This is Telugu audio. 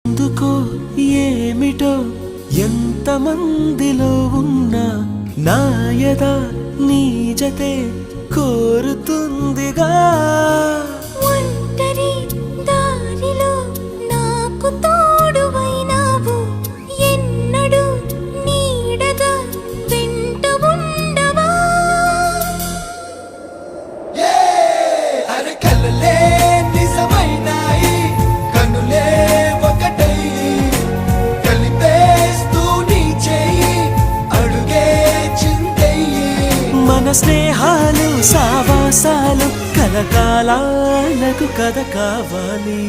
ఎందుకో ఏమిటో ఎంతమందిలో ఉన్నా నాయద నీ జతే కోరుతుందిగా ఒంటరి దారిలో నాకు తోడువైనావు ఎన్నడూ నీడగా వెంట ఉండవా అరే కలలే నిజమైనాయి కనులే ఒకటై కలిపేస్తూ నీ చేయి అడుగే చిందయ్యి మన స్నేహాలు సావాసాలు కలకాలాలకు కథ కావాలి